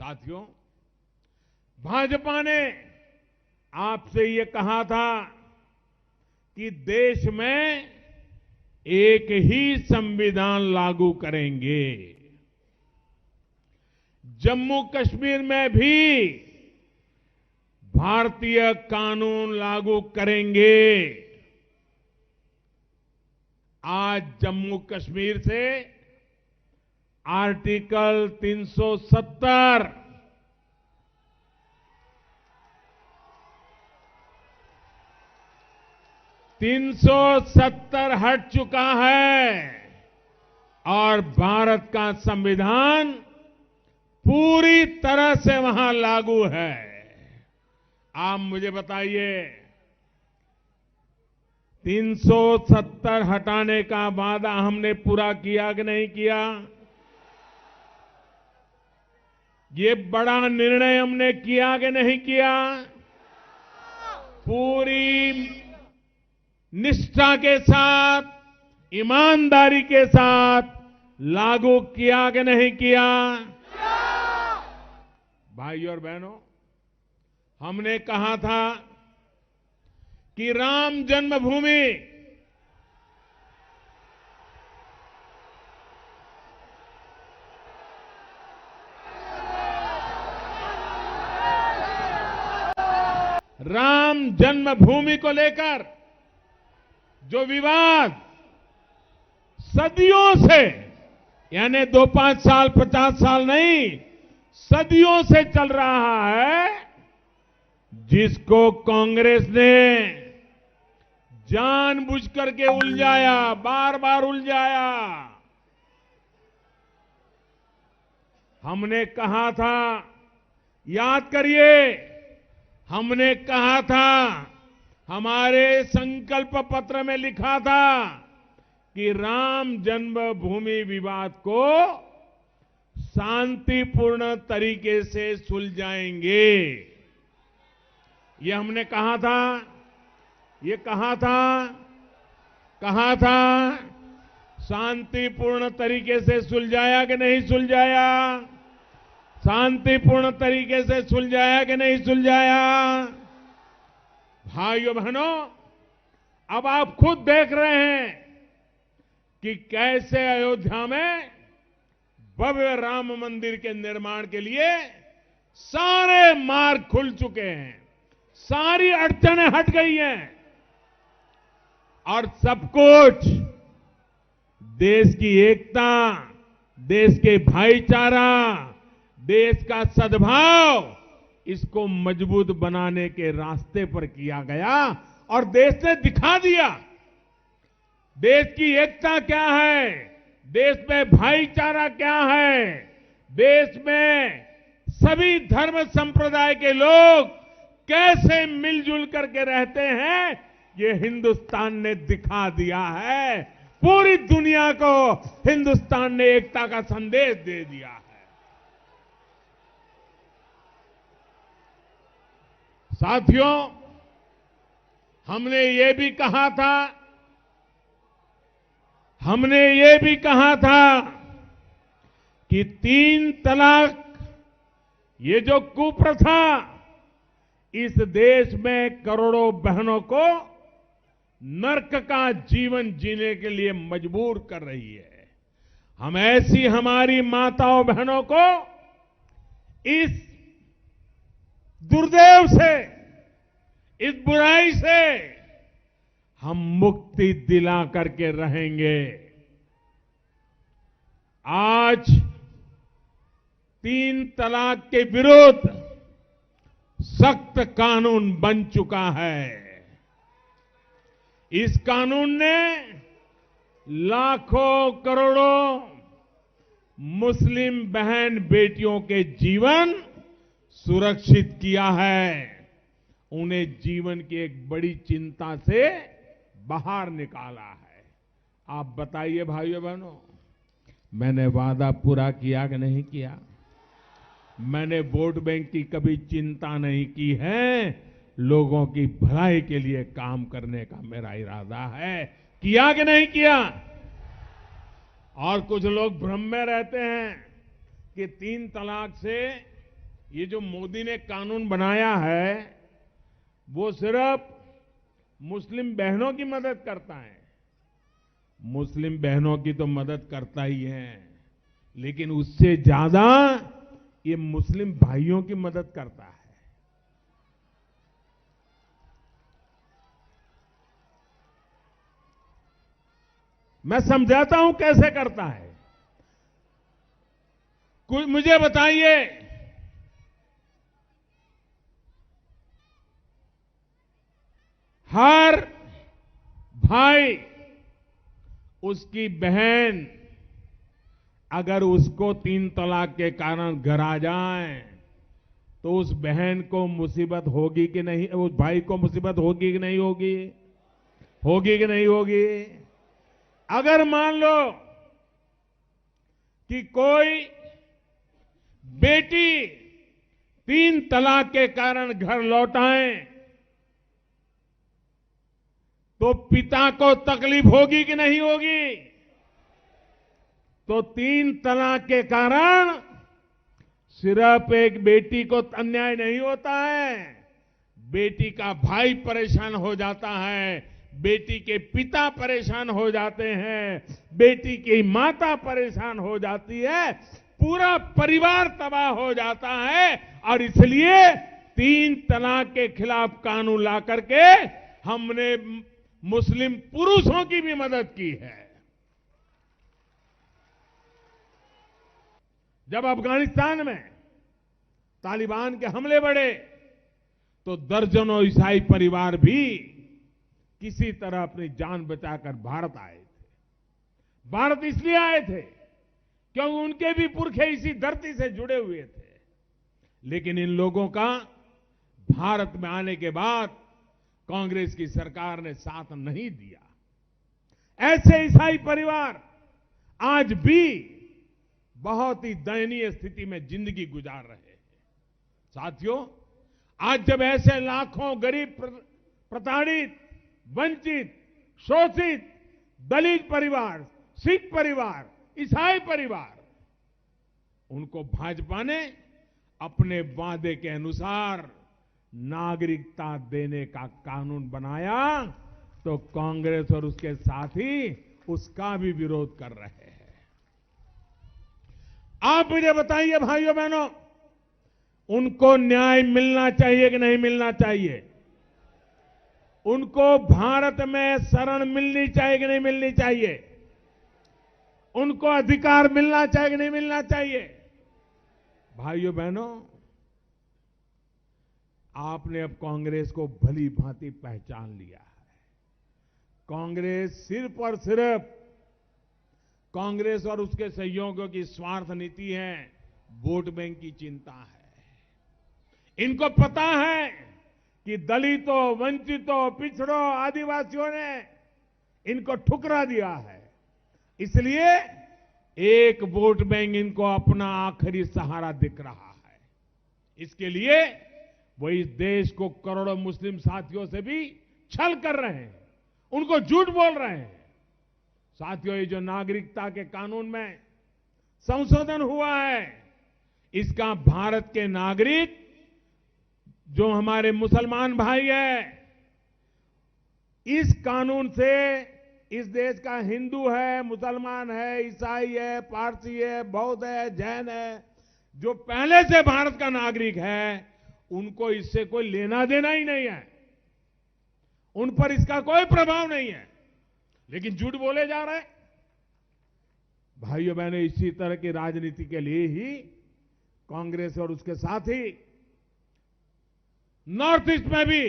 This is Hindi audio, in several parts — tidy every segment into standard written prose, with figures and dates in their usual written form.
साथियों, भाजपा ने आपसे ये कहा था कि देश में एक ही संविधान लागू करेंगे। जम्मू कश्मीर में भी भारतीय कानून लागू करेंगे। आज जम्मू कश्मीर से आर्टिकल 370 हट चुका है और भारत का संविधान पूरी तरह से वहां लागू है। आप मुझे बताइए, 370 हटाने का वादा हमने पूरा किया कि नहीं किया? ये बड़ा निर्णय हमने किया कि नहीं किया? पूरी निष्ठा के साथ, ईमानदारी के साथ लागू किया कि नहीं किया? भाइयों और बहनों, हमने कहा था कि राम जन्मभूमि को लेकर जो विवाद सदियों से, यानी 2-5 साल 50 साल नहीं, सदियों से चल रहा है, जिसको कांग्रेस ने जानबूझकर के उलझाया, बार बार उलझाया। हमने कहा था, याद करिए, हमने कहा था, हमारे संकल्प पत्र में लिखा था कि राम जन्मभूमि विवाद को शांतिपूर्ण तरीके से सुलझाएंगे। ये हमने कहा था, ये कहा था, शांतिपूर्ण तरीके से सुलझाया कि नहीं सुलझाया? शांतिपूर्ण तरीके से सुलझाया कि नहीं सुलझाया? भाइयों बहनों, अब आप खुद देख रहे हैं कि कैसे अयोध्या में भव्य राम मंदिर के निर्माण के लिए सारे मार्ग खुल चुके हैं, सारी अड़चनें हट गई हैं और सब कुछ देश की एकता, देश के भाईचारा, देश का सद्भाव, इसको मजबूत बनाने के रास्ते पर किया गया और देश ने दिखा दिया देश की एकता क्या है, देश में भाईचारा क्या है, देश में सभी धर्म संप्रदाय के लोग कैसे मिलजुल करके रहते हैं, ये हिंदुस्तान ने दिखा दिया है। पूरी दुनिया को हिंदुस्तान ने एकता का संदेश दे दिया है। साथियों, हमने ये भी कहा था कि 3 तलाक, ये जो कुप्रथा इस देश में करोड़ों बहनों को नर्क का जीवन जीने के लिए मजबूर कर रही है। हम ऐसी हमारी माताओं बहनों को इस दुर्दैव से, इस बुराई से हम मुक्ति दिला करके रहेंगे। आज 3 तलाक के विरुद्ध सख्त कानून बन चुका है। इस कानून ने लाखों करोड़ों मुस्लिम बहन बेटियों के जीवन सुरक्षित किया है, उन्हें जीवन की एक बड़ी चिंता से बाहर निकाला है। आप बताइए भाइयों बहनों, मैंने वादा पूरा किया कि नहीं किया? मैंने वोट बैंक की कभी चिंता नहीं की है, लोगों की भलाई के लिए काम करने का मेरा इरादा है। किया कि नहीं किया? और कुछ लोग भ्रम में रहते हैं कि 3 तलाक से ये जो मोदी ने कानून बनाया है वो सिर्फ मुस्लिम बहनों की मदद करता है। मुस्लिम बहनों की तो मदद करता ही है, लेकिन उससे ज्यादा ये मुस्लिम भाइयों की मदद करता है। मैं समझाता हूं कैसे करता है। कुछ मुझे बताइए, हर भाई उसकी बहन अगर उसको 3 तलाक के कारण घर आ जाए तो उस बहन को मुसीबत होगी कि नहीं, उस भाई को मुसीबत होगी कि नहीं होगी? होगी कि नहीं होगी? अगर मान लो कि कोई बेटी 3 तलाक के कारण घर लौट आए तो पिता को तकलीफ होगी कि नहीं होगी? तो 3 तलाक के कारण सिर्फ एक बेटी को अन्याय नहीं होता है, बेटी का भाई परेशान हो जाता है, बेटी के पिता परेशान हो जाते हैं, बेटी की माता परेशान हो जाती है, पूरा परिवार तबाह हो जाता है। और इसलिए 3 तलाक के खिलाफ कानून ला करके हमने मुस्लिम पुरुषों की भी मदद की है। जब अफगानिस्तान में तालिबान के हमले बढ़े तो दर्जनों ईसाई परिवार भी किसी तरह अपनी जान बचाकर भारत आए थे। भारत इसलिए आए थे क्योंकि उनके भी पुरखे इसी धरती से जुड़े हुए थे। लेकिन इन लोगों का भारत में आने के बाद कांग्रेस की सरकार ने साथ नहीं दिया। ऐसे ईसाई परिवार आज भी बहुत ही दयनीय स्थिति में जिंदगी गुजार रहे हैं। साथियों, आज जब ऐसे लाखों गरीब, प्रताड़ित, वंचित, शोषित दलित परिवार, सिख परिवार, ईसाई परिवार, उनको भाजपा ने अपने वादे के अनुसार नागरिकता देने का कानून बनाया तो कांग्रेस और उसके साथी उसका भी विरोध कर रहे हैं। आप मुझे बताइए भाइयों बहनों, उनको न्याय मिलना चाहिए कि नहीं मिलना चाहिए? उनको भारत में शरण मिलनी चाहिए कि नहीं मिलनी चाहिए? उनको अधिकार मिलना चाहिए कि नहीं मिलना चाहिए? भाइयों बहनों, आपने अब कांग्रेस को भली भांति पहचान लिया है। कांग्रेस सिर्फ और सिर्फ कांग्रेस और उसके सहयोगियों की स्वार्थ नीति है, वोट बैंक की चिंता है। इनको पता है कि दलितों, वंचितों, पिछड़ों, आदिवासियों ने इनको ठुकरा दिया है, इसलिए एक वोट बैंक इनको अपना आखिरी सहारा दिख रहा है। इसके लिए वो इस देश को करोड़ों मुस्लिम साथियों से भी छल कर रहे हैं, उनको झूठ बोल रहे हैं। साथियों, ये जो नागरिकता के कानून में संशोधन हुआ है, इसका भारत के नागरिक जो हमारे मुसलमान भाई हैं, इस कानून से इस देश का हिंदू है, मुसलमान है, ईसाई है, पारसी है, बौद्ध है, जैन है, जो पहले से भारत का नागरिक है, उनको इससे कोई लेना देना ही नहीं है, उन पर इसका कोई प्रभाव नहीं है, लेकिन झूठ बोले जा रहे हैं। भाइयों बहनों, इसी तरह की राजनीति के लिए ही कांग्रेस और उसके साथी नॉर्थ ईस्ट में भी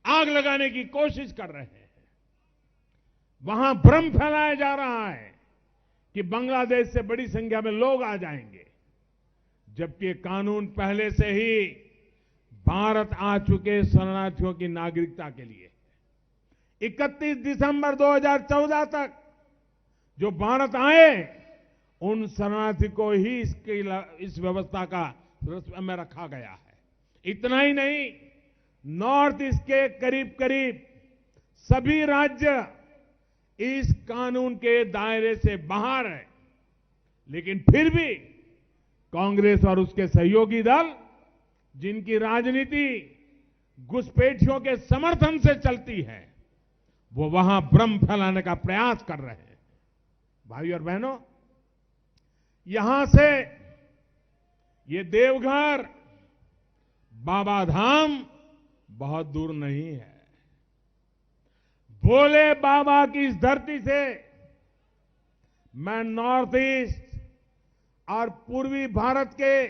आग लगाने की कोशिश कर रहे हैं। वहां भ्रम फैलाया जा रहा है कि बांग्लादेश से बड़ी संख्या में लोग आ जाएंगे, जबकि कानून पहले से ही भारत आ चुके शरणार्थियों की नागरिकता के लिए 31 दिसंबर 2014 तक जो भारत आए, उन शरणार्थी को ही इस व्यवस्था का में रखा गया है। इतना ही नहीं, नॉर्थ ईस्ट के करीब करीब सभी राज्य इस कानून के दायरे से बाहर है, लेकिन फिर भी कांग्रेस और उसके सहयोगी दल जिनकी राजनीति घुसपैठियों के समर्थन से चलती है, वो वहां भ्रम फैलाने का प्रयास कर रहे हैं। भाई और बहनों, यहां से ये देवघर बाबा धाम बहुत दूर नहीं है। भोले बाबा की इस धरती से मैं नॉर्थ ईस्ट और पूर्वी भारत के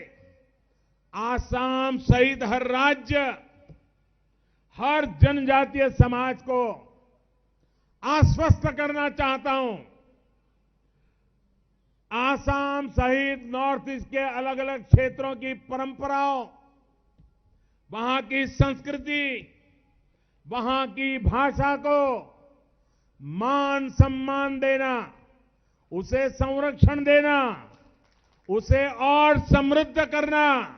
आसाम सहित हर राज्य, हर जनजातीय समाज को आश्वस्त करना चाहता हूं। आसाम सहित नॉर्थ ईस्ट के अलग अलग क्षेत्रों की परंपराओं, वहां की संस्कृति, वहां की भाषा को मान सम्मान देना, उसे संरक्षण देना, उसे और समृद्ध करना,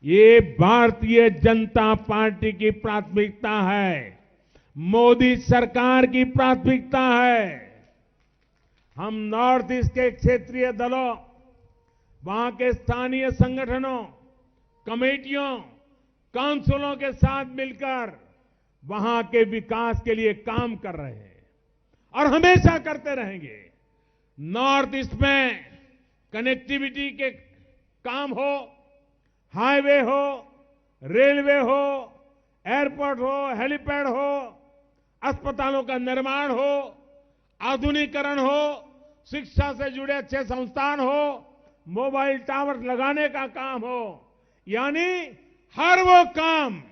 ये भारतीय जनता पार्टी की प्राथमिकता है, मोदी सरकार की प्राथमिकता है। हम नॉर्थ ईस्ट के क्षेत्रीय दलों, वहां के स्थानीय संगठनों, कमेटियों, काउंसिलों के साथ मिलकर वहां के विकास के लिए काम कर रहे हैं और हमेशा करते रहेंगे। नॉर्थ ईस्ट में कनेक्टिविटी के काम हो, हाईवे हो, रेलवे हो, एयरपोर्ट हो, हेलीपैड हो, अस्पतालों का निर्माण हो, आधुनिकीकरण हो, शिक्षा से जुड़े अच्छे संस्थान हो, मोबाइल टावर लगाने का काम हो, यानी हर वो काम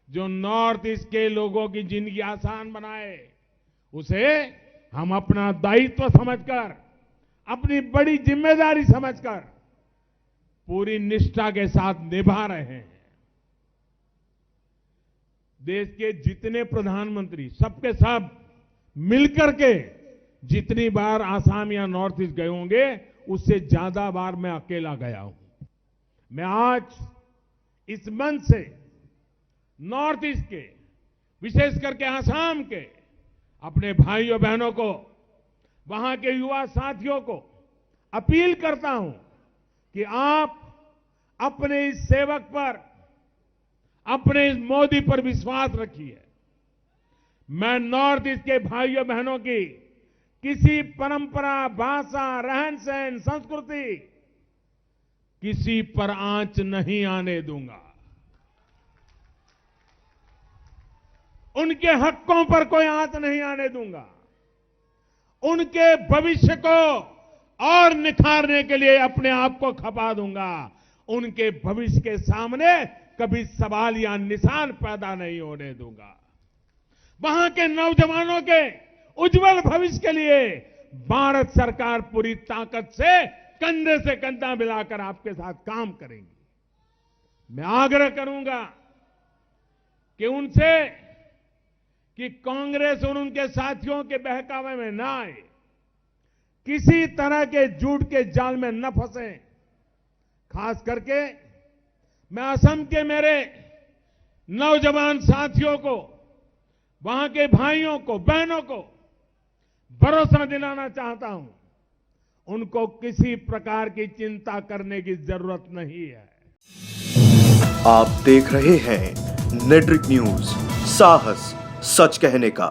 जो नॉर्थ ईस्ट के लोगों की जिंदगी आसान बनाए, उसे हम अपना दायित्व समझकर, अपनी बड़ी जिम्मेदारी समझकर पूरी निष्ठा के साथ निभा रहे हैं। देश के जितने प्रधानमंत्री, सबके सब मिलकर के जितनी बार आसाम या नॉर्थ ईस्ट गए होंगे, उससे ज्यादा बार मैं अकेला गया हूं। मैं आज इस मंच से नॉर्थ ईस्ट के, विशेष करके आसाम के अपने भाइयों बहनों को, वहां के युवा साथियों को अपील करता हूं कि आप अपने इस सेवक पर, अपने इस मोदी पर विश्वास रखिए। मैं नॉर्थ ईस्ट के भाइयों बहनों की किसी परंपरा, भाषा, रहन सहन, संस्कृति, किसी पर आंच नहीं आने दूंगा। उनके हकों पर कोई आंच नहीं आने दूंगा। उनके भविष्य को और निखारने के लिए अपने आप को खपा दूंगा। उनके भविष्य के सामने कभी सवाल या निशान पैदा नहीं होने दूंगा। वहां के नौजवानों के उज्जवल भविष्य के लिए भारत सरकार पूरी ताकत से कंधे से कंधा मिलाकर आपके साथ काम करेंगी। मैं आग्रह करूंगा कि उनसे कि कांग्रेस और उनके साथियों के बहकावे में ना आए, किसी तरह के झूठ के जाल में न फंसे। खास करके मैं असम के मेरे नौजवान साथियों को, वहां के भाइयों को, बहनों को भरोसा दिलाना चाहता हूं, उनको किसी प्रकार की चिंता करने की जरूरत नहीं है। आप देख रहे हैं नेट्रिक न्यूज, साहस सच कहने का।